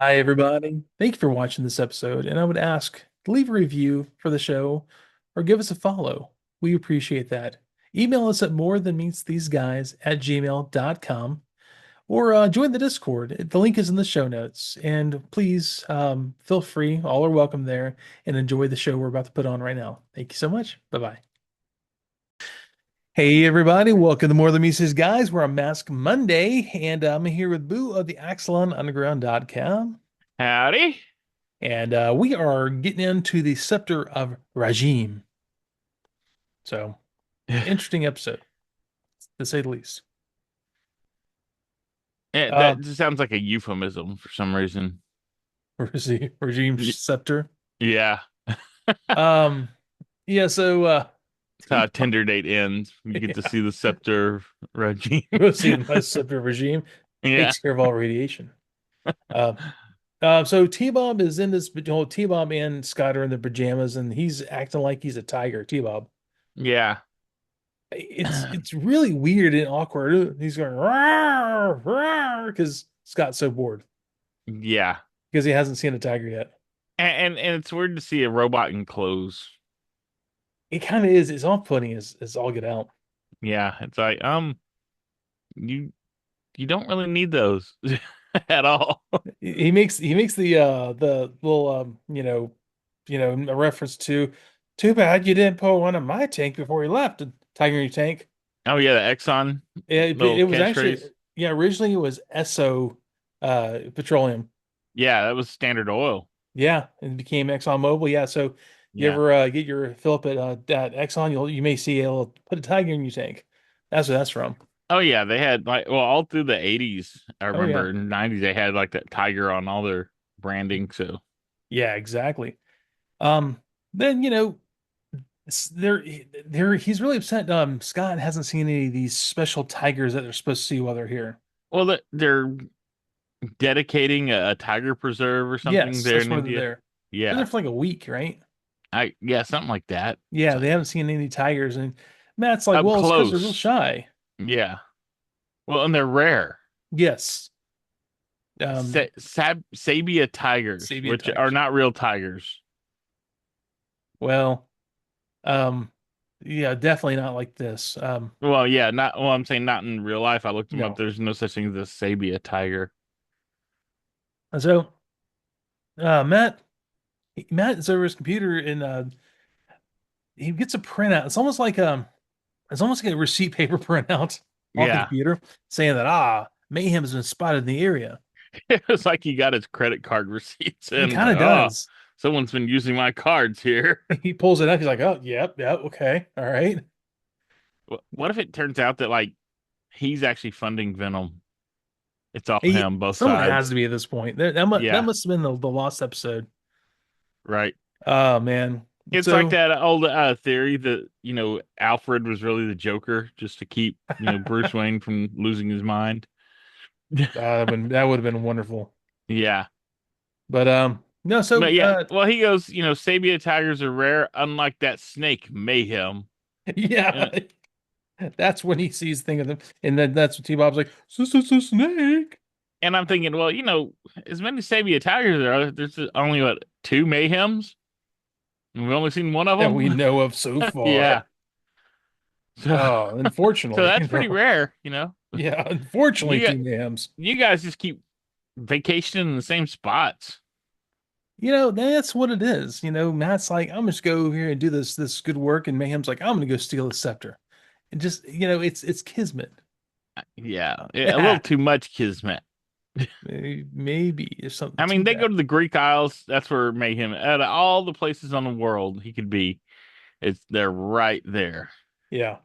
Hi, everybody. Thank you for watching this episode, and I would ask to leave a review for the show or give us a follow. We appreciate that. Email us at morethanmeetstheseguys@gmail.com or join the Discord. The link is in the show notes. And please feel free, all are welcome there, and enjoy the show we're about to put on right now. Thank you so much. Bye-bye. Hey, everybody. Welcome to More Than Mises Guys. We're on Mask Monday, and I'm here with Boo of the AxelonUnderground.com. Howdy. And we are getting into the Scepter of Rajim. So, interesting episode, to say the least. That just sounds like a euphemism for some reason. Regime Y- Scepter. Yeah. Um, yeah, so That's how a Tinder date ends. You get to yeah, see the scepter regime. we'll see my Scepter Regime Yeah. takes care of all radiation. Uh, so T-Bob is in this, T-Bob and Scott are in their pajamas, and he's acting like he's a tiger, T-Bob. Yeah. It's really weird and awkward. He's going because Scott's so bored Yeah. because he hasn't seen a tiger yet. And it's weird to see a robot in clothes. It kind of is. It's off-putting as all get out. Yeah. It's like, you you don't really need those at all. He makes the little a reference to too bad you didn't put one in my tank before you left. A tiger in your tank. Oh yeah, the Exxon It little was actually, catchphrase. yeah, originally it was Esso petroleum. Yeah, that was Standard Oil. Yeah, it became ExxonMobil. Yeah, so you Yeah. ever get your fill up at Exxon, you may see it'll put a tiger in your tank. That's what that's from. Oh yeah, they had like all through the 80s. I Oh yeah, remember in the 90s they had like that tiger on all their branding. So yeah, exactly. Um, then he's really upset. Scott hasn't seen any of these special tigers that they're supposed to see while they're here. well, they're dedicating a tiger preserve or something Yes, there that's in why they're India. there. They're there Yeah, for like a week, right? I yeah, something like that. It's Yeah, they like haven't seen any tigers, and Matt's like, up well, it's because they're real close. shy. Yeah. Well, and they're rare. Yes. Um, Sabia tigers, Sabia which are tigers. not real tigers. Well, um, yeah, definitely not like this. Well, yeah, not well. I'm saying not in real life. I looked them up. No. There's no such thing as a sabia tiger. And so, Matt is over his computer and he gets a printout. It's almost like a receipt paper printout off the Yeah, computer saying that mayhem has been spotted in the area. it was like he got his credit card receipts He and was kind like, of oh, does. someone's been using my cards here. He pulls it up. He's like, oh, yep, yep, okay, all right. What if it turns out that like he's actually funding Venom? It's all He him, both Someone has sides. to be at this point. That Yeah, must have been the lost episode. right. Oh man. It's like So that old theory that, Alfred was really the Joker just to keep, Bruce Wayne from losing his mind. that would have been wonderful. Yeah. But no, But so yeah, well, he goes, Sabia tigers are rare, unlike that snake, Mayhem. yeah, And, that's when he sees thing of them, and then that's what T-Bob's like, it's a snake. and I'm thinking, well, as many Sabia tigers there are, there's only, what, two Mayhems? And we've only seen one of That we them? know of so Yeah. far. So, Oh, so unfortunately, that's pretty rare. Yeah, unfortunately, You got, Team Yams. you guys just keep vacationing in the same spots. That's what it is. Matt's like, I'm just go over here and do this good work, and Mayhem's like, I'm gonna go steal the scepter. And just, it's kismet. Yeah, a little too much kismet. Maybe there's something I to mean, they that. go to the Greek Isles. That's where Mayhem. Out of all the places on the world he could be, they're right there. Yeah.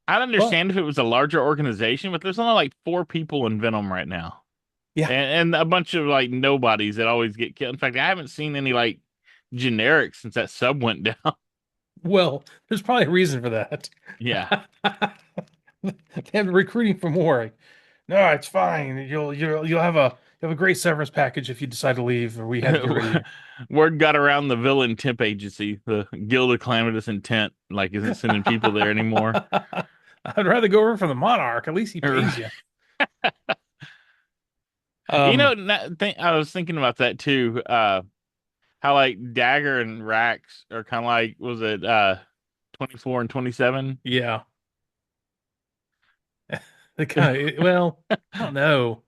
I'd But understand if it was a larger organization, but there's only like four people in Venom right now, yeah, and a bunch of like nobodies that always get killed. In fact, I haven't seen any like generics since that sub went down. well, there's probably a reason for that. Yeah. They have recruiting for more. No, it's fine. You'll have a great severance package if you decide to leave, or we had to get rid of you. Word got around the villain temp agency, the Guild of Calamitous Intent, like isn't sending people there anymore. I'd rather go over for the Monarch. At least he pays you. You know, Um, I was thinking about that too. How like Dagger and Rax are kind of like, was it 24 and 27? yeah, the kind of well, I don't know.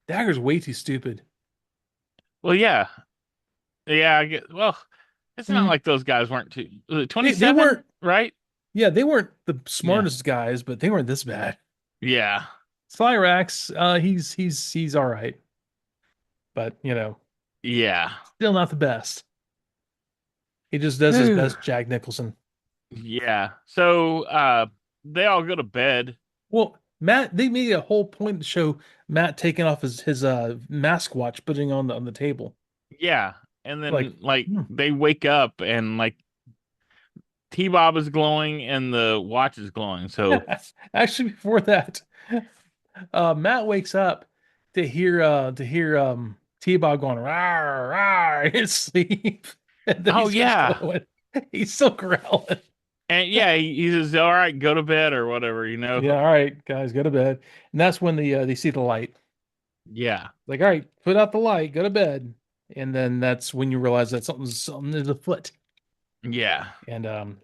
Dagger's way too stupid. Well, yeah, yeah. I get. Well, it's not Mm, like those guys weren't too. Was it they 27? weren't. Right? Yeah, they weren't the Yeah, smartest guys, but they weren't this bad. yeah, Slyrax, he's all right, but yeah. still not the best. He just does his Whew. best Jack Nicholson. Yeah. So, they all go to bed. Well, Matt, they made a whole point to show Matt taking off his mask watch, putting on the table. Yeah, and Like, then like hmm. they wake up and like T-Bob is glowing and the watch is glowing. So, Actually, before that, Matt wakes up to hear T-Bob going rawr, rawr in his sleep, and then he oh starts yeah, glowing. He's still growling. and yeah, he says, "All right, go to bed or whatever," you know. Yeah, all right, guys, go to bed. And that's when they see the light. Yeah, Like, all right, put out the light, go to bed. And then that's when you realize that something is afoot. yeah, And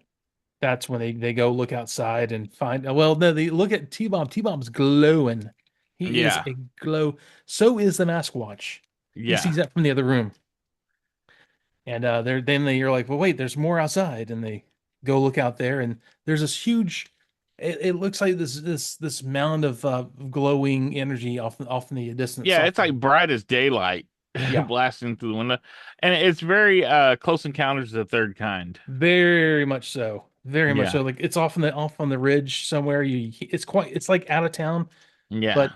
that's when they go look outside and find well, no, they look at T-Bomb. T-Bomb's glowing. He is yeah, a glow. So is the mask watch. He yeah, sees that from the other room. And you're like, well, wait, there's more outside. And they go look out there, and there's this huge. It looks like this mound of glowing energy off in the distance. yeah. Off It's like bright as daylight, yeah, blasting through the window, and it's very close encounters of the third kind. very much so. Very much Yeah, so. Like it's off on the ridge somewhere. It's like out of town, yeah. but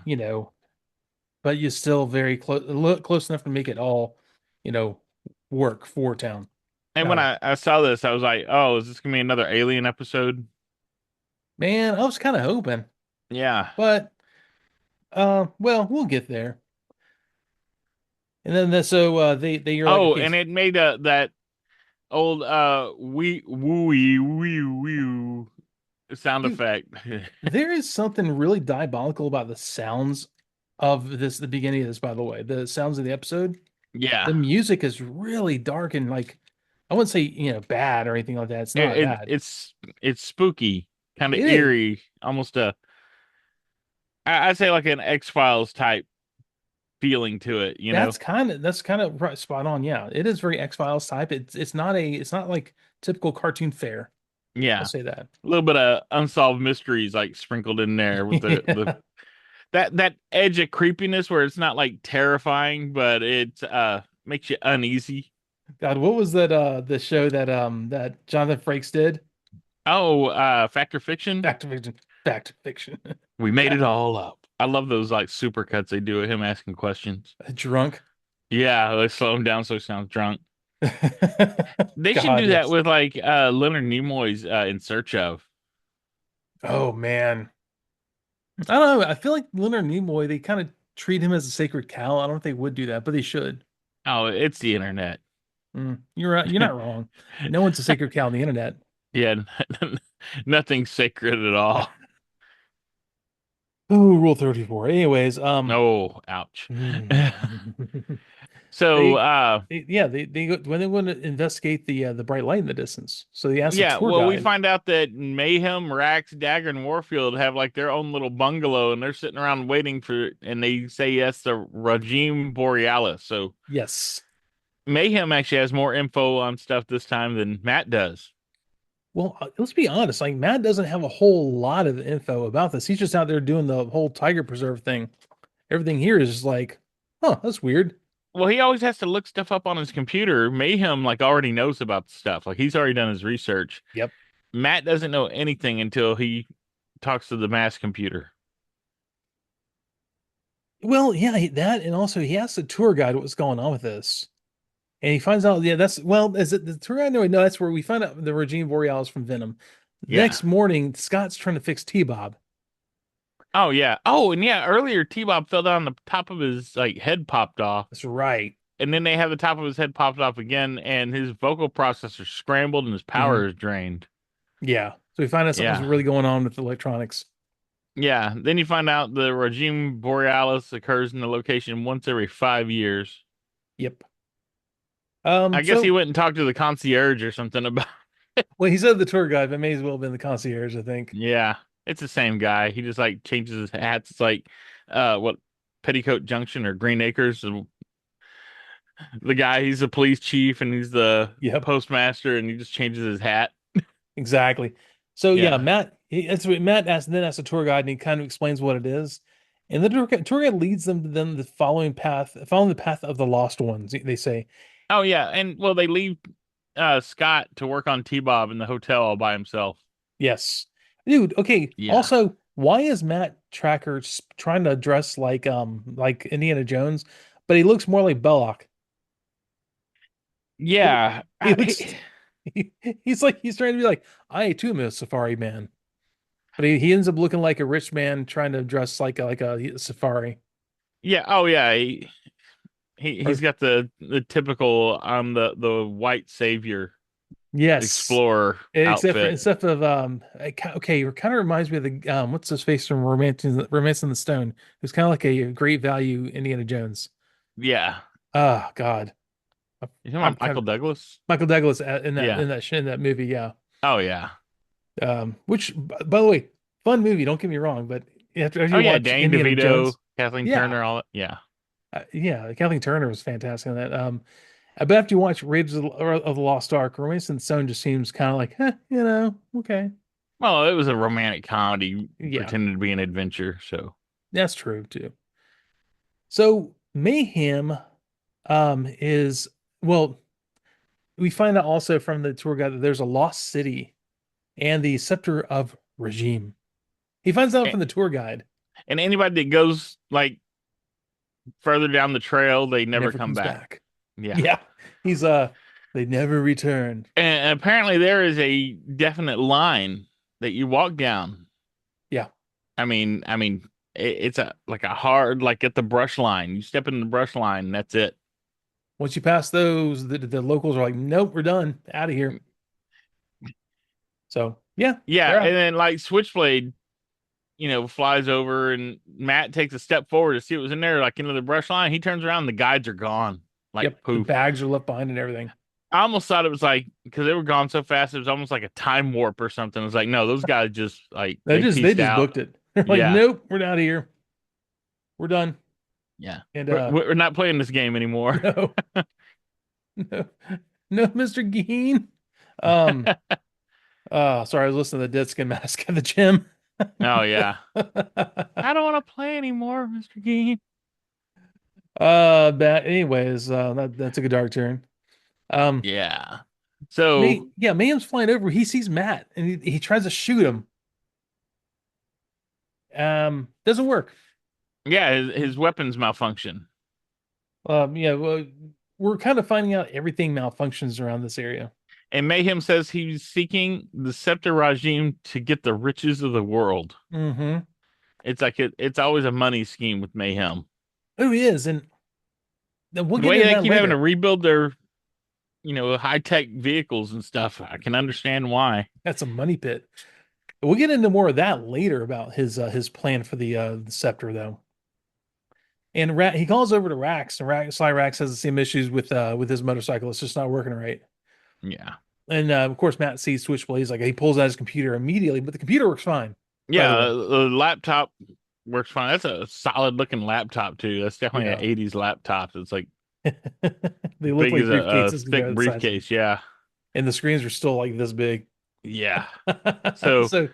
but you're still very close enough to make it all, you know, work for town. And when Um, I saw this, I was like, "Oh, is this gonna be another Alien episode?" man, I was kind of hoping, Yeah. but well, we'll get there. And then you're like, Oh, okay, and it made that old wee wooey wee wee sound dude, effect. there is something really diabolical about the sounds of the beginning of this, by the way. The sounds of the episode. Yeah. The music is really dark and like I wouldn't say, bad or anything like that. It's not It, it bad. it's spooky, kind of It is. eerie, almost I'd say like an X-Files type feeling to it, you know? That's kind of right, spot on. Yeah, it is very X-Files type. It's not like typical cartoon fare. I'll Yeah. say that. A little bit of unsolved mysteries like sprinkled in there with the Yeah. that edge of creepiness where it's not like terrifying, but it makes you uneasy. God, what was that the show that Jonathan Frakes did? Oh, Fact or Fiction? Fact or fiction. Fact or fiction. We made it all up. I love those like super cuts they do of him asking questions. Drunk. Yeah, they slow him down so he sounds drunk. They should God, do that yes. with like Leonard Nimoy's In Search of. Oh man. I don't know. I feel like Leonard Nimoy, they kind of treat him as a sacred cow. I don't know if they would do that, but they should. Oh, it's the internet. You're right. You're not wrong. No one's a sacred cow on the internet. Yeah, nothing sacred at all. Oh, Rule 34. Anyways, Oh, ouch. hmm. So, they, they go when they want to investigate the bright light in the distance. So they ask the yeah, tour well, we guide. find out that Mayhem, Rax, Dagger, and Warfield have like their own little bungalow, and they're sitting around waiting for, and they say yes, the Regime Borealis. So Yes. Mayhem actually has more info on stuff this time than Matt does. Well, let's be honest. Like Matt doesn't have a whole lot of info about this. He's just out there doing the whole tiger preserve thing. Everything here is just like, huh, that's weird. Well, he always has to look stuff up on his computer. Mayhem like already knows about the stuff. Like he's already done his research. Yep. Matt doesn't know anything until he talks to the mass computer. Well, yeah, that and also he asks the tour guide what's going on with this. And he finds out, yeah, is it the tour guide? No, no, that's where we find out the Regine Borealis from Venom. The Yeah. next morning, Scott's trying to fix T-Bob. Oh yeah. Oh, and yeah, earlier T-Bob fell down, the top of his like head popped off. That's right. And then they have the top of his head popped off again, and his vocal processor scrambled and his Hmm. power is drained. Yeah. So we find out something's Yeah. really going on with electronics. Yeah. Then you find out the regime borealis occurs in the location once every 5 years. Yep. I guess he So went and talked to the concierge or something about. well, he said the tour guide, but may as well have been the concierge, I think. Yeah, it's the same guy. He just like changes his hats. It's like, what, Petticoat Junction or Green Acres. The guy, he's the police chief and he's the Yep, postmaster, and he just changes his hat. exactly. So yeah, Yeah. Matt, that's what Matt asks, then asks the tour guide, and he kind of explains what it is. And the tour guide leads them to then the following the path of the lost ones. They say, Oh yeah, and well, they leave Scott to work on T-Bob in the hotel all by himself. yes, dude. Okay. Yeah. Also, why is Matt Trakker trying to dress like Indiana Jones, but he looks more like Belloc? He, Yeah. he looks he's like he's trying to be like I too am a safari man, but he ends up looking like a rich man trying to dress like a safari. Yeah. Oh yeah. He's Or got the typical the white savior yes, explorer outfit. except of okay, it kind of reminds me of the what's his face from Romance in the Stone. It's kind of like a great value Indiana Jones. Yeah. Oh God, You talking I'm about kind Michael of Douglas? Michael Douglas Yeah. in that movie, yeah. Oh yeah. Which by the way, fun movie. Don't get me wrong, but after Oh you yeah. watch Danny Indiana DeVito, Jones, Kathleen yeah, Turner, all that. Yeah. yeah, Kathleen Turner was fantastic in that. But after you watch Raiders of the Lost Ark, Romance and Stone just seems kind of like, okay, Well, it was a romantic comedy yeah, pretending to be an adventure, so that's true too. So Mayhem, is well, we find out also from the tour guide that there's a lost city and the scepter of regime. He finds out and, from the tour guide. and anybody that goes like further down the trail, they never Never come comes back. back. Yeah. Yeah, he's they never return. And apparently there is a definite line that you walk down. Yeah, I mean, it's a like a hard like at the brush line. You step in the brush line, and that's it. once you pass those, the locals are like, nope, we're done, out of here. So yeah, Yeah, they're and out. then like Switchblade, flies over, and Matt takes a step forward to see what was in there, like into the brush line. He turns around, and the guides are gone, like Yep, the poof. bags are left behind and everything. I almost thought it was like because they were gone so fast, it was almost like a time warp or something. It was like, no, those guys just like they They pieced just out. booked it. They're like, Yeah, nope, we're out of here. We're done. yeah. And We're not playing this game anymore. no, no, no, Mr. Geheen. Um, sorry, I was listening to the Dead Skin Mask at the gym. Oh yeah. I don't want to play anymore, Mr. Gein. But anyways, that took a dark turn. Um, Yeah. So Mayhem's flying over. He sees Matt and he tries to shoot him. Doesn't work. yeah, his weapons malfunction. Yeah, well, we're kind of finding out everything malfunctions around this area. And Mayhem says he's seeking the scepter regime to get the riches of the world. Mm-hmm. It's like it's always a money scheme with Mayhem. Oh, he is, and we'll The get way into they that keep having to later. rebuild their, high-tech vehicles and stuff, I can understand why. That's a money pit. We'll get into more of that later about his plan for the scepter, though. And he calls over to Rax, and Sly Rax has the same issues with his motorcycle. It's just not working right. Yeah. And of course, Matt sees Switchblade. He's like, he pulls out his computer immediately, but the computer works fine, by the Yeah, way. the laptop works fine. That's a solid looking laptop too. That's definitely an Yeah. 80s laptop. It's like They look big like as a briefcases compared thick to the size, briefcase. Yeah. and the screens are still like this big. Yeah. So, So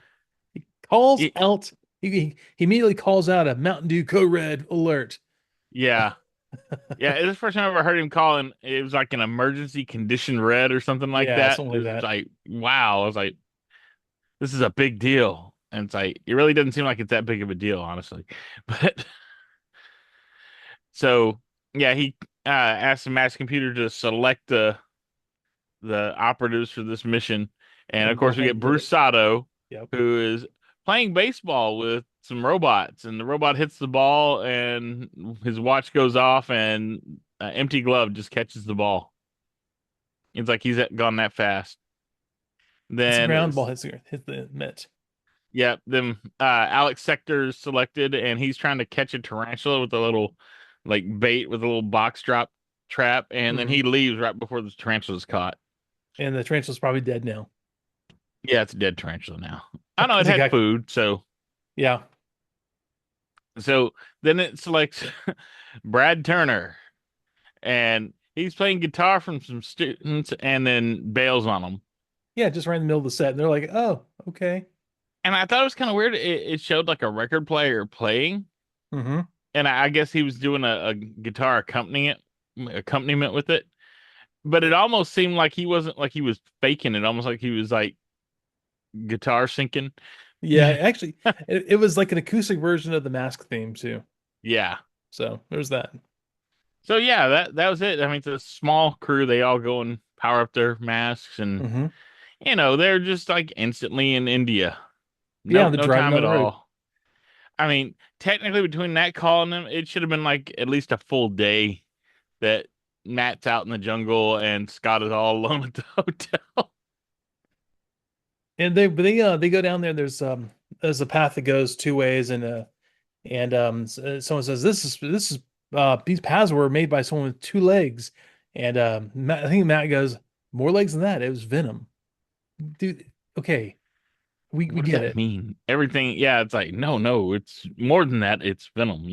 he calls y- out. He immediately calls out a Mountain Dew Code Red alert. yeah. Yeah. It's the first time I ever heard him call, and it was like an emergency condition red or something like Yeah, that. something It like was that. like, wow. I was like, this is a big deal. And it's like, it really doesn't seem like it's that big of a deal, honestly. But so, yeah, he asked the mass computer to select the operatives for this mission. And of And go course, we ahead get and hit Bruce it. Sato, Yep. who is playing baseball with some robots, and the robot hits the ball, and his watch goes off, and an empty glove just catches the ball. It's like he's gone that fast. It's a Then ground ball it's hits the mitt. Yeah, them Alex Sector's selected, and he's trying to catch a tarantula with a little like bait with a little box drop trap, and then Hmm. he leaves right before the tarantula's caught. And the tarantula's probably dead now Yeah, it's a dead tarantula now. I know it because it had got, food, yeah. so then it selects Brad Turner, and he's playing guitar from some students, and then bails on them. Yeah, just right in the middle of the set. And they're like, oh, okay. And I thought it was kind of weird. It showed like a record player playing, Hmm. and I guess he was doing a guitar accompaniment with it. But it almost seemed like he wasn't like he was faking it, almost like he was like guitar syncing. Yeah, actually, it was like an acoustic version of the Mask theme too. Yeah. So there's that. So yeah, that was it. I mean, it's a small crew. They all go and power up their masks, and Hmm. they're just like instantly in India. Yeah, No, they're no driving time down at the road. all. I mean, technically between that call and them, it should have been like at least a full day that Matt's out in the jungle and Scott is all alone at the hotel. And they go down there. There's a path that goes two ways, and someone says this is these paths were made by someone with two legs, and I think Matt goes more legs than that. It was Venom, dude. Okay, we What does get that it. mean? Everything, yeah, it's like, no, no, it's more than that. It's Venom.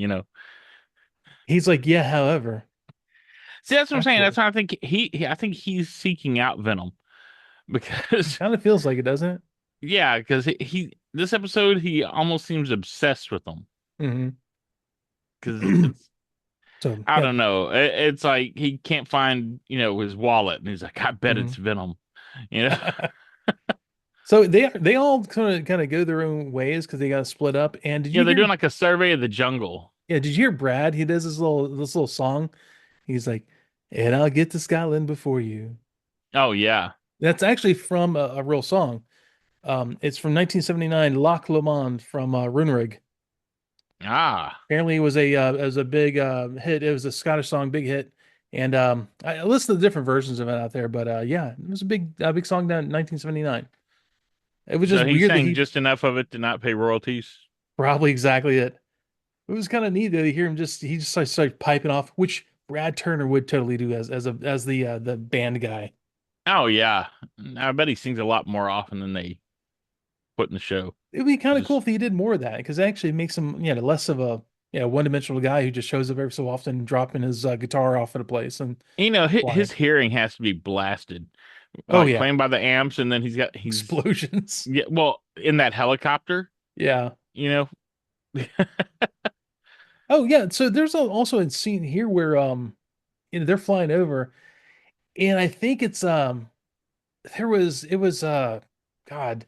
He's like, yeah, however, See, that's what I'm saying. That's actually, why I think I think he's seeking out Venom because, kind of feels like it, doesn't it? yeah, because this episode, he almost seems obsessed with them Hmm. because it's, So I yeah. don't know. It's like he can't find, his wallet and he's like, I bet it's Hmm. Venom, you know? So they all kind of go their own ways because they got to split up. And did Yeah, you they're doing hear? like a survey of the jungle. Yeah, did you hear Brad? He does this little song. He's like, "And I'll get to Scotland before you." Oh, yeah. That's actually from a real song. It's from 1979, Loch Lomond from Runrig. Ah. Apparently, it was a big hit. It was a Scottish song, big hit. And I listened to different versions of it out there, but yeah, it was a big song down in 1979. It was just So he weird that sang he just enough of it to not pay royalties. probably exactly it. It was kind of neat to hear him he just like started piping off, which Brad Turner would totally do as the band guy. Oh, yeah. I bet he sings a lot more often than they put in the show. It'd be kind of cool Just if he did more of that because it actually makes him less of a one-dimensional guy who just shows up every so often dropping his guitar off at a place and his flying. hearing has to be blasted, Oh like yeah, playing by the amps, and then he's explosions. yeah, well, in that helicopter, Yeah. you know. Oh yeah. So there's also a scene here where they're flying over and I think it's there was it was God,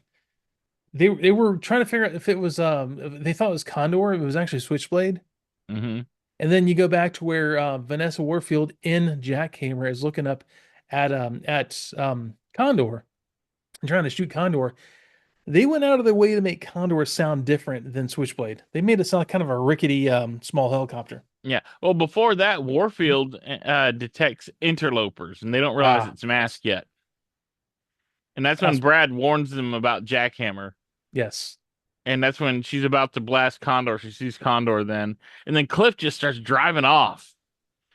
they were trying to figure out if it was if they thought it was Condor. It was actually Switchblade. Hmm. And then you go back to where Vanessa Warfield in Jackhammer is looking up at Condor and trying to shoot Condor. They went out of their way to make Condor sound different than Switchblade. They made it sound like kind of a rickety small helicopter. Yeah. Well, before that, Warfield detects interlopers, and they don't realize Ah, it's masked yet. And that's when that's Brad warns them about Jackhammer. yes. And that's when she's about to blast Condor. She sees Condor then. And then Cliff just starts driving off.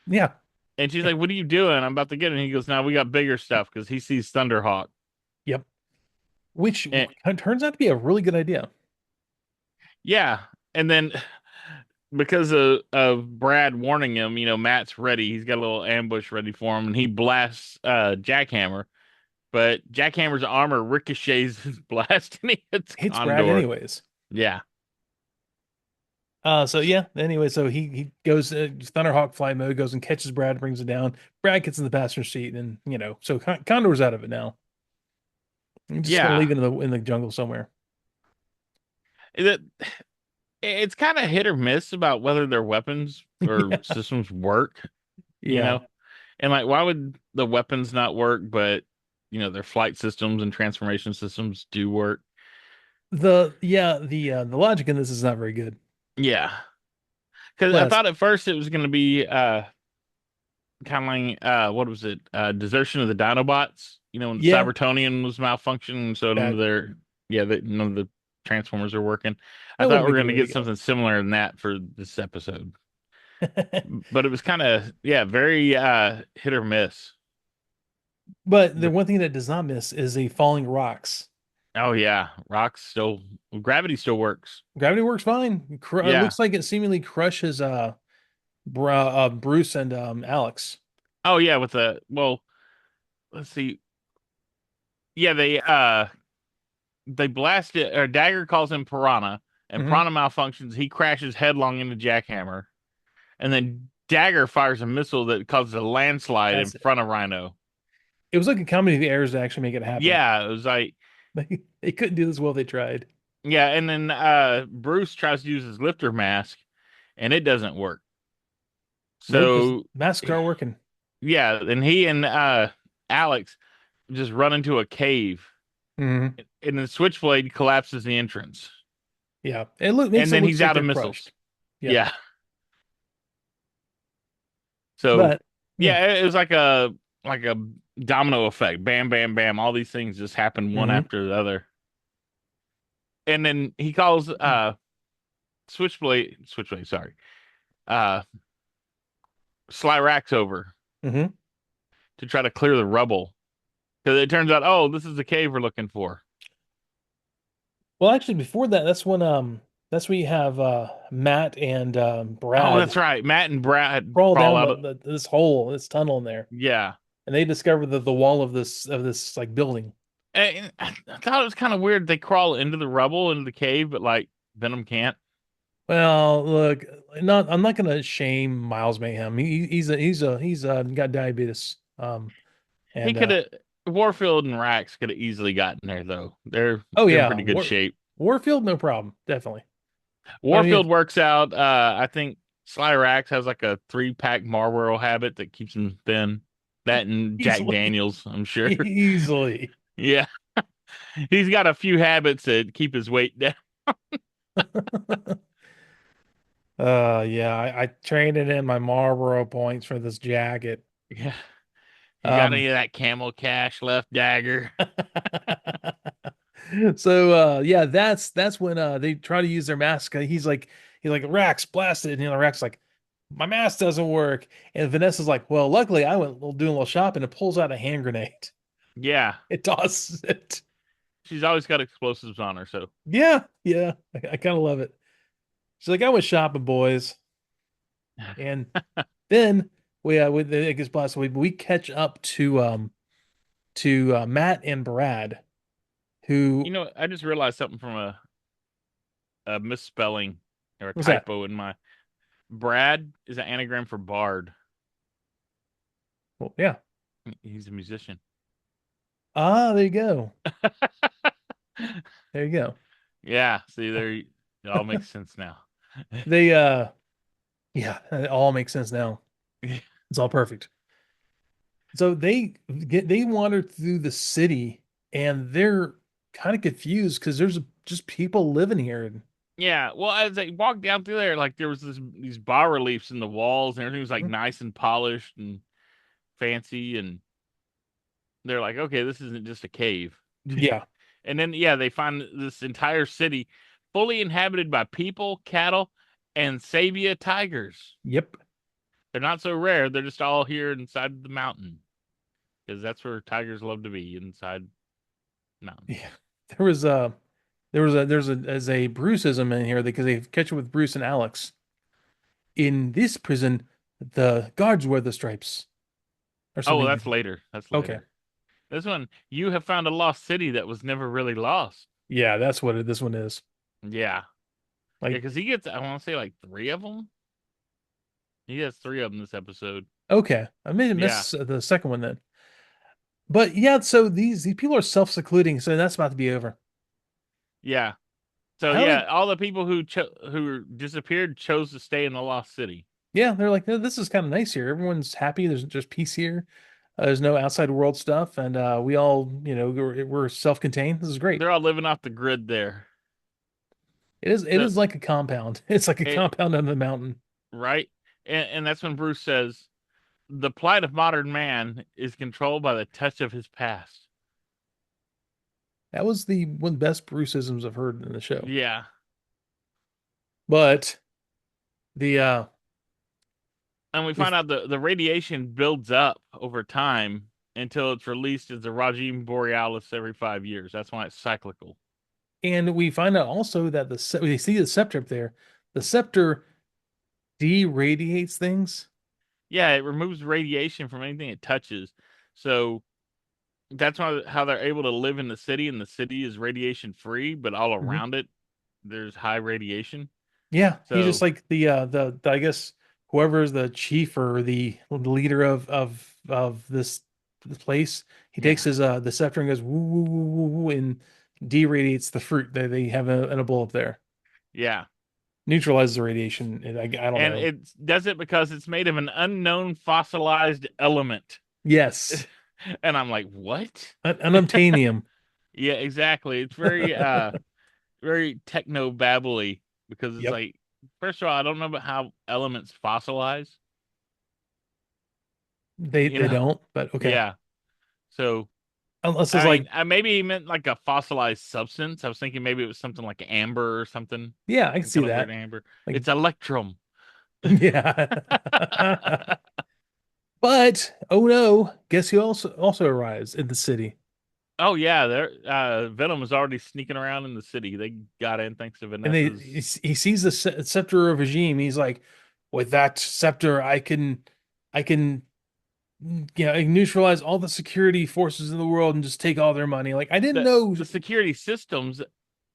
Yeah. And she's like, What are you doing? I'm about to get it. And he goes, No, we got bigger stuff because he sees Thunderhawk. Yep. Which And turns out to be a really good idea. yeah. And then because of Brad warning him, Matt's ready. He's got a little ambush ready for him, and he blasts Jackhammer. But Jackhammer's armor ricochets his blast and he hits Hits Brad Condor. anyways. Yeah. So yeah, anyway, so he goes Thunderhawk fly mode, goes and catches Brad, brings it down. Brad gets in the passenger seat, and so Condor's out of it now. I'm just gonna Yeah. leave it in the jungle somewhere. It, it's kind of hit or miss about whether their weapons or Yeah, systems work, you yeah. know? And like, why would the weapons not work, but their flight systems and transformation systems do work? The logic in this is not very good. Yeah. Because I Plus, thought at first it was going to be kind of like what was it? Desertion of the Dinobots. When yeah, Cybertonian was malfunctioning, so none of that their yeah, none of the Transformers are working. I It thought looked we were like a going good to way to get go. something similar than that for this episode, but it was kind of yeah, very hit or miss. But the But one thing that does not miss is the falling rocks. oh yeah, rocks still gravity still works. Gravity works fine. It Yeah. looks like it seemingly crushes Bruce and Alex. Oh yeah, with the well, let's see. Yeah, they blast it, or Dagger calls him Piranha, and Hmm. Piranha malfunctions. He crashes headlong into Jackhammer, and then Dagger fires a missile that causes a landslide in That's it. front of Rhino. It was like a comedy of errors to actually make it happen. Yeah, it was like They couldn't do this well. They tried. yeah, and then Bruce tries to use his lifter mask, and it doesn't work. Nope, because So masks are working. yeah, and he and Alex just run into a cave, Hmm. and the Switchblade collapses the entrance, Yeah, makes and it then look he's like out they're of missiles. crushed. Yep, Yeah. So but yeah. yeah, it was like a domino effect. Bam, bam, bam. All these things just happen one Hmm. after the other. And then he calls Switchblade, sorry. Uh Slyrax over Hmm. to try to clear the rubble. Because it turns out, oh, this is the cave we're looking for. Well, actually, before that, that's when you have Matt and Oh, Brad that's right. Matt and Brad crawl crawl down out of this hole, this tunnel in there, yeah. and they discover the wall of this like building. And I thought it was kind of weird. They crawl into the rubble, into the cave, but like Venom can't. Well, look, not I'm not gonna shame Miles Mayhem. He's got diabetes. He And could have Warfield and Rax could have easily gotten there though. oh They're in yeah, pretty good shape. Warfield, no problem, definitely. I mean, Warfield works out. I think Sly Rax has like a 3-pack Marlboro habit that keeps him thin. That and Jack easily, Daniels, I'm sure. easily. Yeah, he's got a few habits that keep his weight down. Yeah, I traded in my Marlboro points for this jacket. Yeah, you got Um, any of that camel cash left, Dagger? so yeah, that's when they try to use their mask. He's like Rex blasted, and Rex like my mask doesn't work, and Vanessa's like, well, luckily I went doing a little shopping and pulls out a hand grenade. Yeah, It tosses it. she's always got explosives on her. So Yeah, yeah, I kind of love it. She's like, I was shopping, boys, and then it gets blasted. We catch up to Matt and Brad, you who know, I just realized something from a misspelling or a was that? typo in my Brad is an anagram for Bard. Well, yeah. He's a musician. Ah, there you go. There you go. Yeah, see there it all makes sense now. They yeah, it all makes sense now. It's all perfect. So they wander through the city and they're kind of confused because there's just people living here. Yeah, well, as they walked down through there, like there was these bas reliefs in the walls, and everything was like Mhm. nice and polished and fancy, and they're like, okay, this isn't just a cave. Yeah. And then yeah, they find this entire city fully inhabited by people, cattle, and Sabia tigers. Yep. They're not so rare; they're just all here inside the mountain because that's where tigers love to be inside mountains. Yeah. There was a there's a Bruceism in here because they catch it with Bruce and Alex. In this prison, the guards wear the stripes or Oh, well, something. that's later. That's Okay. later. This one, you have found a lost city that was never really lost. Yeah, that's what this one is. Yeah. Yeah, Like, because he gets, I want to say like 3 of them. He has 3 of them this episode. okay, I may have Yeah. missed the second one then. But yeah, so these people are self-secluding, so that's about to be over. Yeah. So I yeah, like, all the people who disappeared chose to stay in the lost city. yeah, they're like, this is kind of nice here. Everyone's happy. There's just peace here. There's no outside world stuff, and we all, we're self-contained. This is great. They're all living off the grid there. So It is like a compound. It's like a it compound on the mountain. right, and that's when Bruce says the plight of modern man is controlled by the touch of his past. That was the one of the best Bruceisms I've heard in the show. Yeah. But the And we we find out the radiation builds up over time until it's released as the regime borealis every 5 years. That's why it's cyclical. and we find out also that we see the scepter up there. The scepter deradiates things. Yeah, it removes radiation from anything it touches. So that's why how they're able to live in the city, and the city is radiation free, but all Mhm. around it there's high radiation. Yeah, he's just So like the I guess whoever's the chief or the leader of this place. He takes yeah, his the scepter and goes woo woo woo woo woo and deradiates the fruit that they have in a bowl up there. yeah. Neutralizes the radiation. I don't And know. it does it because it's made of an unknown fossilized element. Yes, And I'm like, what? unobtainium. Yeah, exactly. It's very very techno babbly because it's Yep, like, first of all, I don't know about how elements fossilize, they you they know? don't, but okay. Yeah. So Unless it's I like mean, maybe he meant like a fossilized substance. I was thinking maybe it was something like amber or something, yeah, I can some see kind of weird that. amber. Like It's electrum. yeah. But oh no, guess who also arrives in the city? Oh yeah, there. Venom is already sneaking around in the city. They got in thanks to And they Vanessa's. he sees the scepter of regime. He's like, with that scepter, I can neutralize all the security forces in the world and just take all their money. Like I didn't the know the security systems,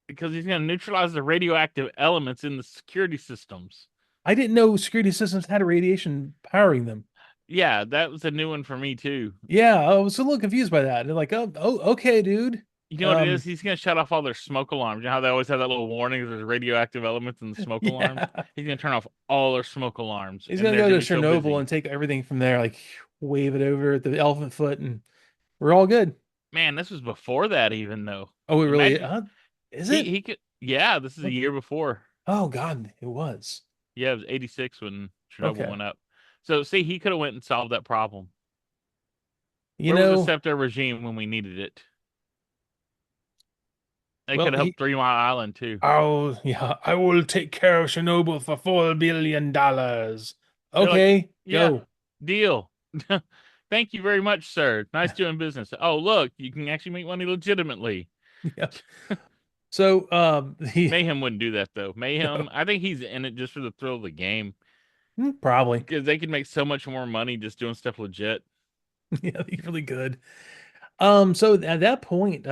because he's going to neutralize the radioactive elements in the security systems. I didn't know security systems had radiation powering them. Yeah, that was a new one for me too. Yeah, I was a little confused by that. And like, oh, okay, dude. You know what it is? Um, He's going to shut off all their smoke alarms. You know how they always have that little warning there's radioactive elements in the smoke alarms? yeah, He's going to turn off all their smoke alarms, he's and gonna they're go to going to be so Chernobyl busy. and take everything from there, like wave it over at the elephant foot, and we're all good. Man, this was before that even though. Oh, it really? Imagine Is he it? he could. Yeah, this is a What? year before. Oh God, it was. Yeah, it was 86 when Chernobyl Okay. went up. So see, he could have went and solved that problem. You Where was the know, scepter regime when we needed it? They well, could have helped 3 Mile Island too. I will take care of Chernobyl for $4 billion. They're like, Okay, yeah, go. deal. Thank you very much, sir. Nice doing business. Oh, look, you can actually make money legitimately. Yeah. So, the Mayhem wouldn't do that though. Mayhem, I think he's in it just for the thrill of the game probably, because they could make so much more money just doing stuff legit. yeah, he's really good. So at that point,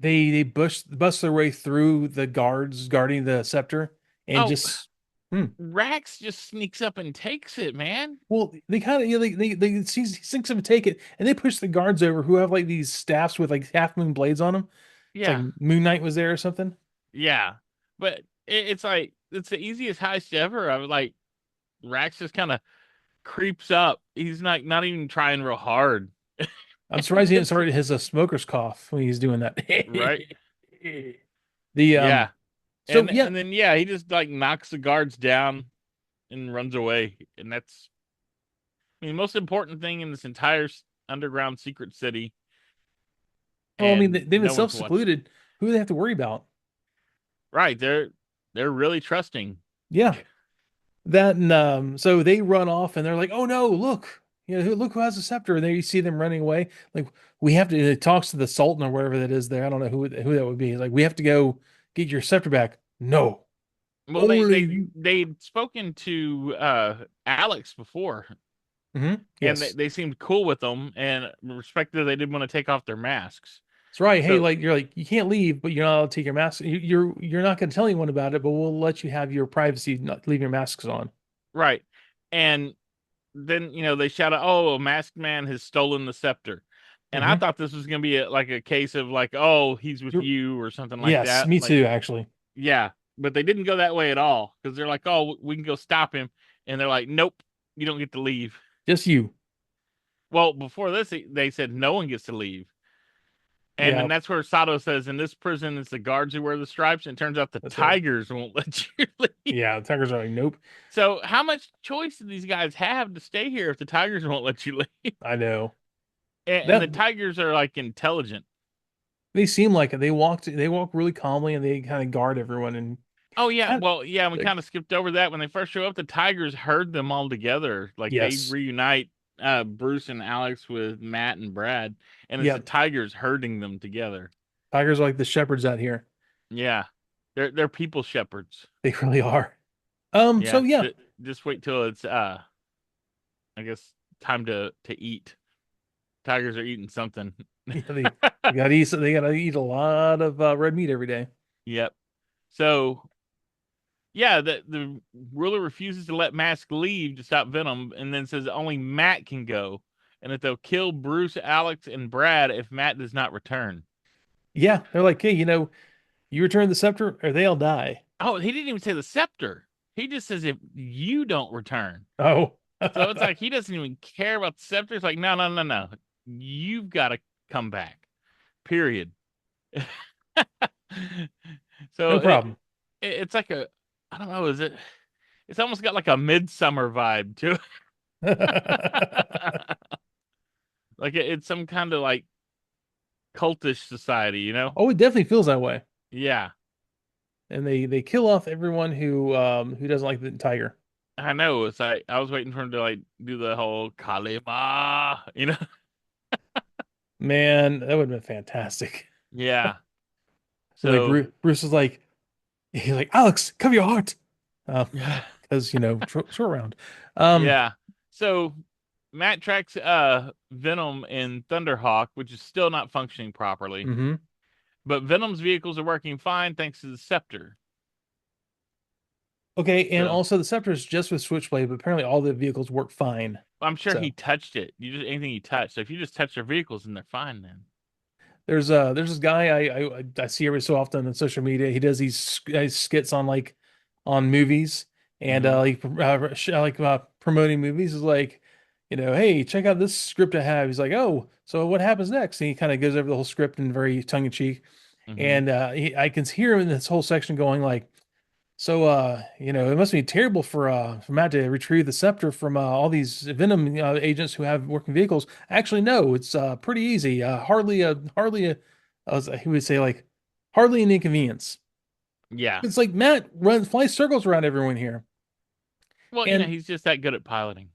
they bust their way through the guards guarding the scepter and Oh, just, hmm. Rax just sneaks up and takes it, man. Well, they kind of, they sinks them take it, and they push the guards over who have like these staffs with like half moon blades on them. It's like Yeah, Moon Knight was there or something. yeah. But it's like it's the easiest heist ever. I was like, Rax just kind of creeps up. He's not even trying real hard. I'm surprised he didn't It's start his smoker's cough when he's doing that. right. The Yeah. so yeah, And then yeah, he just like knocks the guards down and runs away. And that's, I mean, the most important thing in this entire underground secret city, well, I mean and they've been no one's watching. self-secluded. Who do they have to worry about? Right, they're really trusting. Yeah, that and so they run off and they're like, oh no, look, look who has the scepter. And then you see them running away. Like we have to. It talks to the Sultan or whatever that is there. I don't know who that would be. Like we have to go get your scepter back. No, Well, they only they you. they'd spoken to Alex before, and they, Yes, they seemed cool with them and respected they didn't want to take off their masks. that's right. Hey, So like you're like you can't leave, but you're not allowed to take your mask. You're not going to tell anyone about it, but we'll let you have your privacy, not leave your masks on. right, and then they shout out, "Oh, a masked man has stolen the scepter," and I Hmm. thought this was gonna be like a case of like, "Oh, he's with You're you" or something like yes, that. me Like, too, actually. yeah, but they didn't go that way at all because they're like, "Oh, we can go stop him," and they're like, "Nope, you don't get to leave." Just you. Well, before this, they said no one gets to leave. And Yeah, then that's where Sato says, in this prison, it's the guards who wear the stripes. And it turns out the that's right. tigers won't let you leave. Yeah, the tigers are like, nope. So, how much choice do these guys have to stay here if the tigers won't let you leave? I know And that. the tigers are like intelligent. They seem like it. They walk really calmly and they kind of guard everyone and Oh yeah, kind well yeah, we of, kind of skipped over that when they first show up. The Tigers herd them all together, like they yes. reunite Bruce and Alex with Matt and Brad, and it's the Yeah. Tigers herding them together. Tigers are like the shepherds out here. Yeah, they're people shepherds. They really are. So Yeah, yeah. just wait till it's I guess time to eat. Tigers are eating something. Yeah, they gotta eat a lot of red meat every day. Yep. So yeah, the ruler refuses to let Mask leave to stop Venom, and then says only Matt can go, and that they'll kill Bruce, Alex, and Brad if Matt does not return. Yeah, they're like, hey, you return the scepter or they'll die. Oh, he didn't even say the scepter. He just says if you don't return. Oh. So it's like he doesn't even care about the scepter. It's like no, no, no, no. You've got to come back. Period. So No problem. it's like a I don't know. Is it? It's almost got like a midsummer vibe to it. Like it's some kind of like cultish society, you know? Oh, it definitely feels that way. Yeah, And they kill off everyone who doesn't like the tiger. I know. It's like I was waiting for him to like do the whole Kalima, you know? Man, that would have been fantastic. Yeah. Like So, Bruce is like he's like, Alex, cover your heart. yeah. Because short round. Um, Yeah. So Matt tracks Venom and Thunderhawk, which is still not functioning properly. hmm But Venom's vehicles are working fine thanks to the scepter. Okay, and So also the scepter is just with Switchblade, but apparently all the vehicles work fine. I'm sure he So touched it. You just anything he touched. So if you just touch their vehicles, then they're fine then. there's this guy I see every so often on social media. He does these skits on like on movies and Mm-hmm. promoting movies is like, hey, check out this script I have. He's like, oh, so what happens next? And he kind of goes over the whole script in very tongue in cheek, Mm-hmm. and I can hear him in this whole section going like. So, it must be terrible for Matt to retrieve the scepter from all these Venom agents who have working vehicles. Actually, no, it's pretty easy. He would say like, hardly an inconvenience. Yeah. It's like Matt flies circles around everyone here, Well, and he's just that good at piloting.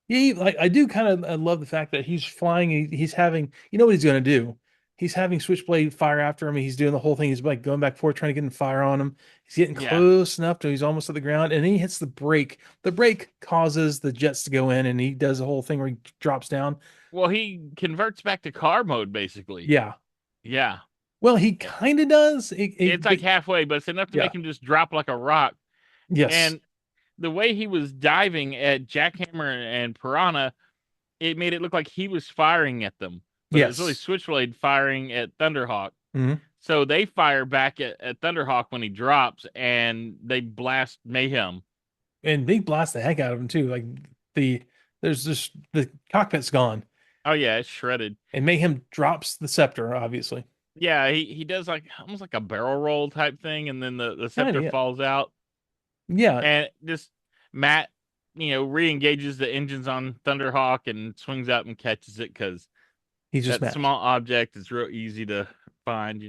like I do kind of love the fact that he's flying. He's having, you know what he's going to do? He's having Switchblade fire after him. He's doing the whole thing. He's like going back and forth, trying to get him fire on him. He's getting Yeah. close enough to he's almost at the ground, and then he hits the brake. The brake causes the jets to go in, and he does the whole thing where he drops down. Well, he converts back to car mode basically. Yeah. Yeah. Well, he Eh, kind of does. It's like halfway, but it's enough to Yeah. make him just drop like a rock. Yes. And the way he was diving at Jackhammer and Piranha, it made it look like he was firing at them, but it was really Yes. Switchblade firing at Thunderhawk. hmm So they fire back at Thunderhawk when he drops, and they blast Mayhem. And they blast the heck out of him too. Like the there's just the cockpit's gone, Oh yeah, it's shredded. and Mayhem drops the scepter. Obviously. Yeah, he does like almost like a barrel roll type thing, and then the Kind scepter of. Yeah. falls out, Yeah. and just Matt, re-engages the engines on Thunderhawk and swings out and catches it because He's just that Matt. small object is real easy to find.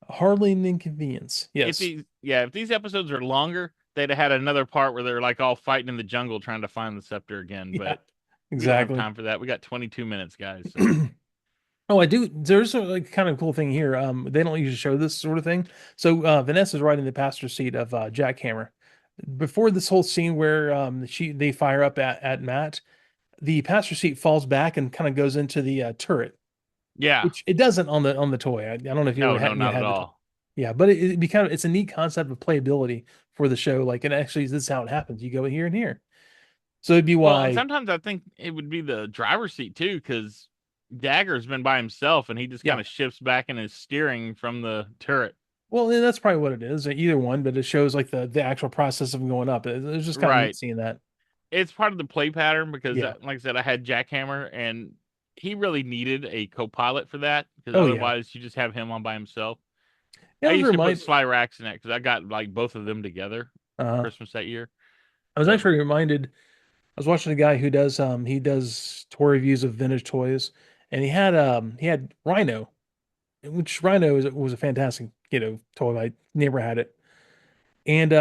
Hardly an inconvenience. If Yes. these episodes are longer, they'd have had another part where they're like all fighting in the jungle trying to find the scepter again. Yeah, But we don't have exactly. time for that. We got 22 minutes, guys. So Oh, I do. There's a like kind of cool thing here. They don't usually show this sort of thing. So Vanessa's riding the passenger seat of Jackhammer. Before this whole scene where they fire up at Matt, the passenger seat falls back and kind of goes into the turret, yeah, which it doesn't on the toy. I don't know if you no, ever no, not at had the toy. all. Yeah, but it be kind of it's a neat concept of playability for the show. Like, and actually, this is how it happens. You go here and here. So it'd be Well, and why, sometimes I think it would be the driver's seat too, because Dagger's been by himself and he just yeah. kind of shifts back in his steering from the turret. Well, and that's probably what it is. Either one, but it shows like the actual process of going up. It's just kind of neat Right. seeing that. It's part of the play pattern because, Yeah. like I said, I had Jackhammer and he really needed a co-pilot for that because Oh yeah. otherwise you just have him on by himself. Yeah, I I was used to put reminded. Sly Rax in it because I got like both of them together for Uh, Christmas that year. I was So actually reminded. I was watching a guy who does toy reviews of vintage toys, and he had Rhino. which Rhino was a fantastic, toy. My neighbor had it. And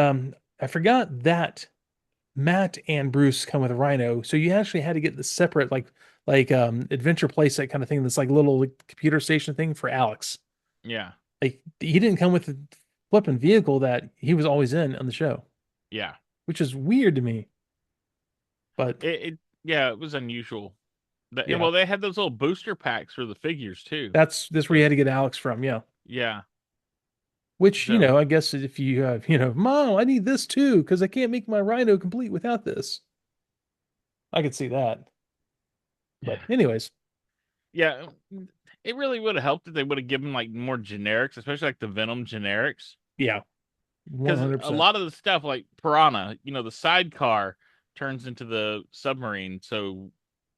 I forgot that Matt and Bruce come with Rhino, so you actually had to get the separate adventure playset kind of thing, this like little like, computer station thing for Alex. Yeah. Like he didn't come with the flipping vehicle that he was always in on the show, Yeah. which is weird to me. But It yeah, it was unusual. And yeah, well, they had those little booster packs for the figures too. that's where you So had to get Alex from. Yeah. yeah. Which, So I guess if you have, Mom, I need this too, because I can't make my Rhino complete without this. I could see that. But anyways, yeah, it really would have helped if they would have given like more generics, especially like the Venom generics. yeah, Because a 100%. lot of the stuff like Piranha, the sidecar turns into the submarine. So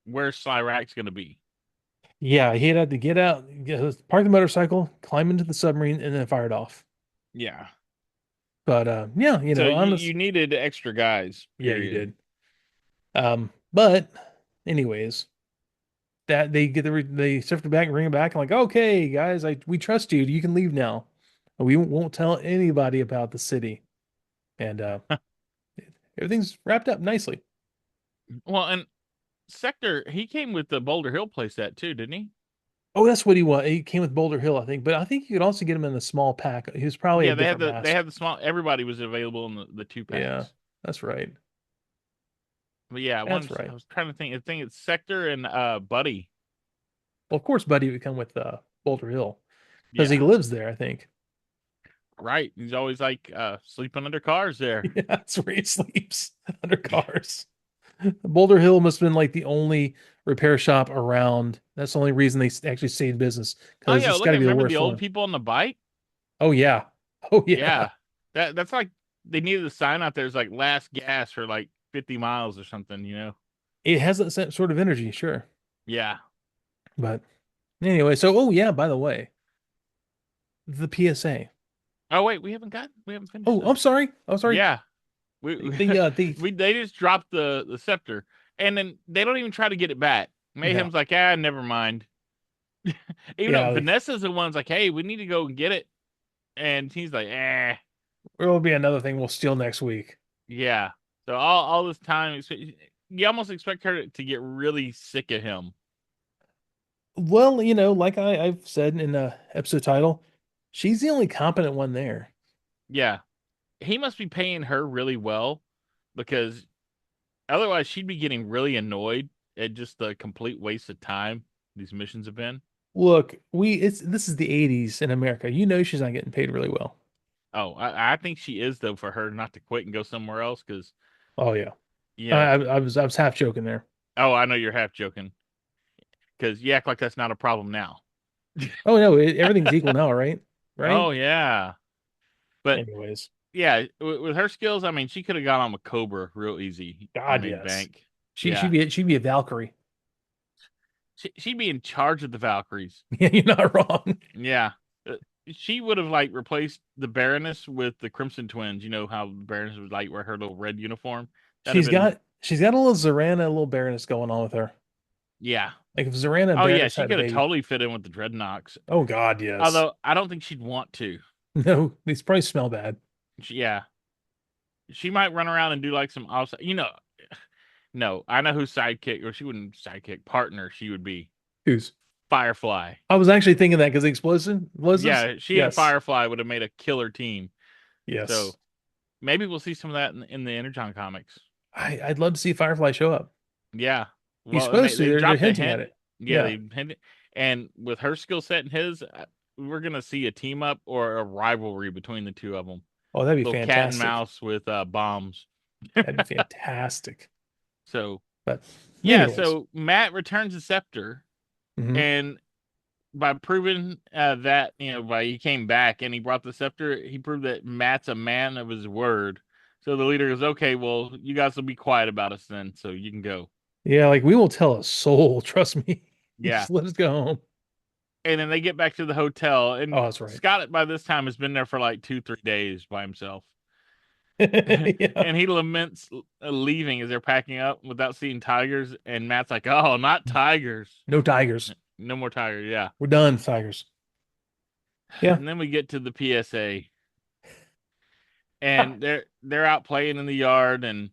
where's Cyrax going to be? Yeah, he'd have to get out, park the motorcycle, climb into the submarine, and then fire it off. Yeah. But yeah, So you honest, needed extra guys, yeah, you period. did. But anyways, that they sift it back and bring it back. I'm like, okay, guys, we trust you. You can leave now. We won't tell anybody about the city, and everything's wrapped up nicely. Well, and Sector, he came with the Boulder Hill playset too, didn't he? Oh, that's what he was. He came with Boulder Hill, I think, but I think you could also get him in a small pack. He was probably a Yeah, different they mask. had the small. Everybody was available in the two Yeah, packs. that's right. But yeah, That's right. I was trying to think. I think it's Sector and Buddy. Well, of course, Buddy would come with Boulder Hill because he Yeah, lives there, I think. right. He's always like sleeping under cars there. Yeah, that's where he sleeps under cars. Boulder Hill must have been like the only repair shop around. That's the only reason they actually stayed in business Oh because yeah, it's look, got I to be the remember the worst old one. people on the bike. Oh yeah, oh yeah. Yeah, that's like they needed a sign out there. It's like last gas for like 50 miles or something. It has that sort of energy, sure. Yeah. But anyway, so oh yeah, by the way, the PSA. Oh wait, we haven't finished Oh, I'm this. sorry. I'm sorry. Yeah, we The we they just dropped the scepter, and then they don't even try to get it back. no, Mayhem's like, never mind. Even though yeah, like Vanessa's the one's like, hey, we need to go and get it, and he's like, there will be another thing we'll steal next week. yeah. So all this time, you almost expect her to get really sick of him. Well, like I've said in the episode title, she's the only competent one there. Yeah, he must be paying her really well because otherwise she'd be getting really annoyed at just the complete waste of time these missions have been. Look, this is the 80s in America. She's not getting paid really well. Oh, I think she is though for her not to quit and go somewhere else because Oh yeah. you know. I was half joking there. Oh, I know you're half joking because you act like that's not a problem now. Oh no, everything's equal now, right? Right? Oh yeah, but Anyways, yeah, with her skills, I mean, she could have gone on with Cobra real easy and God, made yes. bank. Yeah, She'd be a Valkyrie. she'd be in charge of the Valkyries. Yeah, you're not wrong. Yeah, Uh, she would have like replaced the Baroness with the Crimson Twins. You know how the Baroness would like wear her little red uniform. That'd have been She's got a little Zarana, a little Baroness going on with her. yeah. Like if Zarana and Oh yeah, Baroness she had a could have baby. totally fit in with the Dreadnoks. Oh God, yes. Although I don't think she'd want to. No, these probably smell bad. Yeah, she might run around and do like some outside. No, I know who sidekick, or she wouldn't sidekick partner. She would be Who's? Firefly. I was actually thinking that because the explosives? Yeah, she and Yes. Firefly would have made a killer team. Yes. So maybe we'll see some of that in the Energon comics. I'd love to see Firefly show up. Yeah. He's Well, and supposed to. they've They're dropped a hinting at hint. it. Yeah, Yeah. they've hinted. And with her skill set and his, we're gonna see a team up or a rivalry between the two of them. Oh, that'd be Little cat and fantastic. mouse with bombs. That'd be fantastic. So But yeah, anyways. so Matt returns the scepter, Hmm. and by proving that by he came back and he brought the scepter, he proved that Matt's a man of his word. So the leader goes, okay, well, you guys will be quiet about us then, so you can go. Yeah, like we won't tell a soul, trust me. Yeah. Just let us go home. And then they get back to the hotel, Oh, and that's right. Scott by this time has been there for like 2-3 days by himself. Yeah. And he laments leaving as they're packing up without seeing tigers. And Matt's like, oh, not tigers. No tigers. No more tigers. Yeah. We're done, tigers. Yeah. And then we get to the PSA, and they're out playing in the yard, and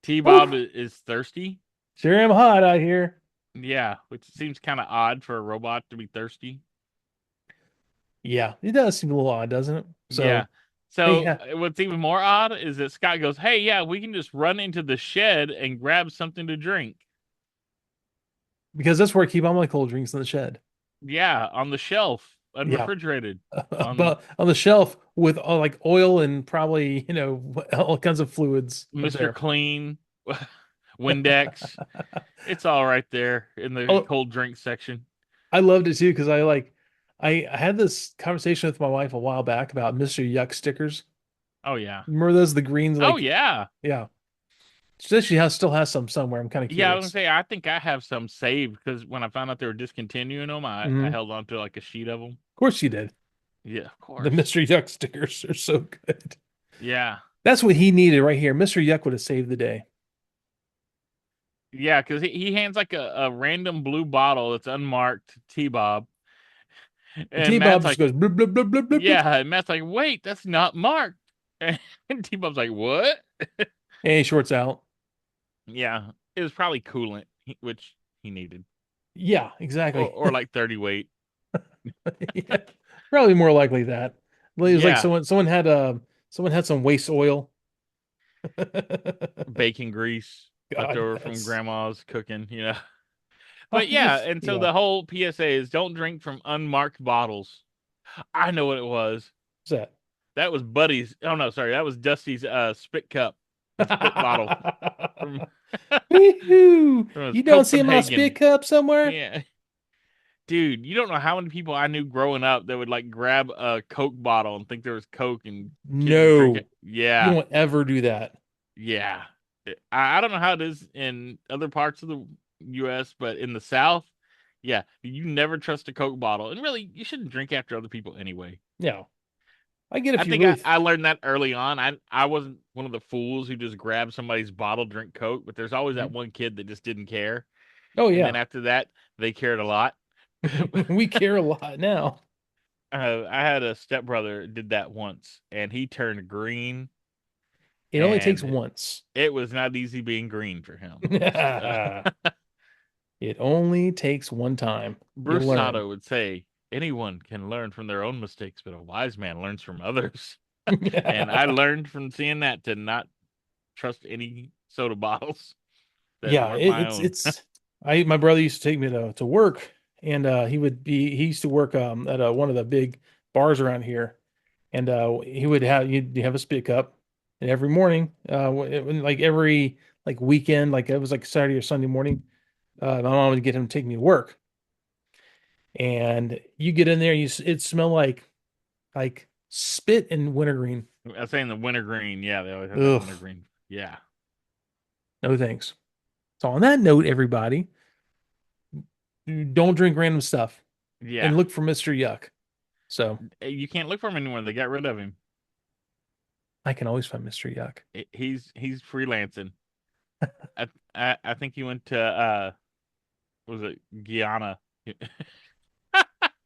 T-Bob Woo! is thirsty. Sure am hot out here. Yeah, which seems kind of odd for a robot to be thirsty. Yeah, it does seem a little odd, doesn't it? Yeah. So they So have what's even more odd is that Scott goes, "Hey, yeah, we can just run into the shed and grab something to drink." because that's where I keep all my cold drinks in the shed. Yeah, on the shelf, Yeah, unrefrigerated. On but on the shelf with like oil and probably all kinds of fluids right Mr. there. Clean, Windex, it's all right there in the Oh, cold drink section. I loved it too because I had this conversation with my wife a while back about Mr. Yuck stickers. Oh yeah. Remember those the greens Oh like yeah. yeah. She says she has still has some somewhere. I'm kind of Yeah, I was gonna curious. say I think I have some saved because when I found out they were discontinuing them, I Of held on to like a sheet of them. course she did. Yeah, of The course. Mr. Yuck stickers are so good. Yeah. That's what he needed right here. Mr. Yuck would have saved the day. Yeah, because he hands like a random blue bottle that's unmarked T-Bob. And And T-Bob Matt's just like, goes blub blub blub blub blub blub. yeah. And Matt's like, wait, that's not marked. And T-Bob's like, what? And he shorts out. Yeah. It was probably coolant, which he needed. Yeah, Or exactly. or like 30 weight. Yeah, probably more likely that. It was like Yeah. someone had some waste oil. Bacon grease left God, over from yes. grandma's cooking. Oh, But yeah, this, and so yeah. the whole PSA is don't drink from unmarked bottles. I know what it was. What's That was Buddy's. Oh no, sorry, that was Dusty's spit cup or spit bottle that? from Woo-hoo! from his You don't see my spit Copenhagen. cup somewhere? Yeah. Dude, you don't know how many people I knew growing up that would like grab a Coke bottle and think there was Coke and kids would drink No, it. you Yeah. don't ever do that. Yeah. I don't know how it is in other parts of the US, but in the South, yeah, you never trust a Coke bottle. And really, you shouldn't drink after other people anyway. Yeah, I get I if you think really. I learned that early on. I wasn't one of the fools who just grabbed somebody's bottle, drink Coke, but there's always that Mhm. one kid that just didn't care. Oh And then yeah, after that, they cared a lot. we care a lot now. I had a stepbrother did that once, and he turned green, It only takes and once. it was not easy being green for him. So, It only takes one time. You Bruce learn. Sato would say, anyone can learn from their own mistakes, but a wise man learns from others. And I learned from seeing that to not trust any soda bottles that Yeah, weren't my it's own. it's I my brother used to take me to work and he used to work at one of the big bars around here and he would have you'd have a spit cup and every morning like every like weekend like it was like Saturday or Sunday morning my mom would get him to take me to work and you get in there it smelled like spit and wintergreen. I was saying the wintergreen. Yeah, they always have that Ugh, wintergreen. Yeah. no thanks. So on that note, everybody, don't drink random stuff Yeah. and look for Mr. Yuck. So You can't look for him anymore. They got rid of him. I can always find Mr. Yuck. He's freelancing. I think he went to was it Guyana?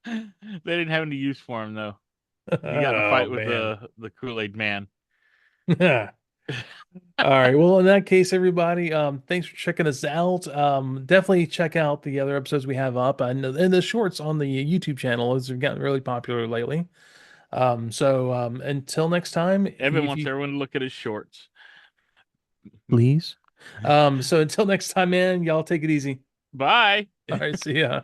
They didn't have any use for him though. He got in a Oh fight with man. the Kool-Aid man. All right. Well, in that case, everybody, thanks for checking us out. Definitely check out the other episodes we have up and the shorts on the YouTube channel as they've gotten really popular lately. Until next time, Evan if wants you everyone to look at his shorts. please. So until next time, man, y'all take it easy. Bye. All right, see ya.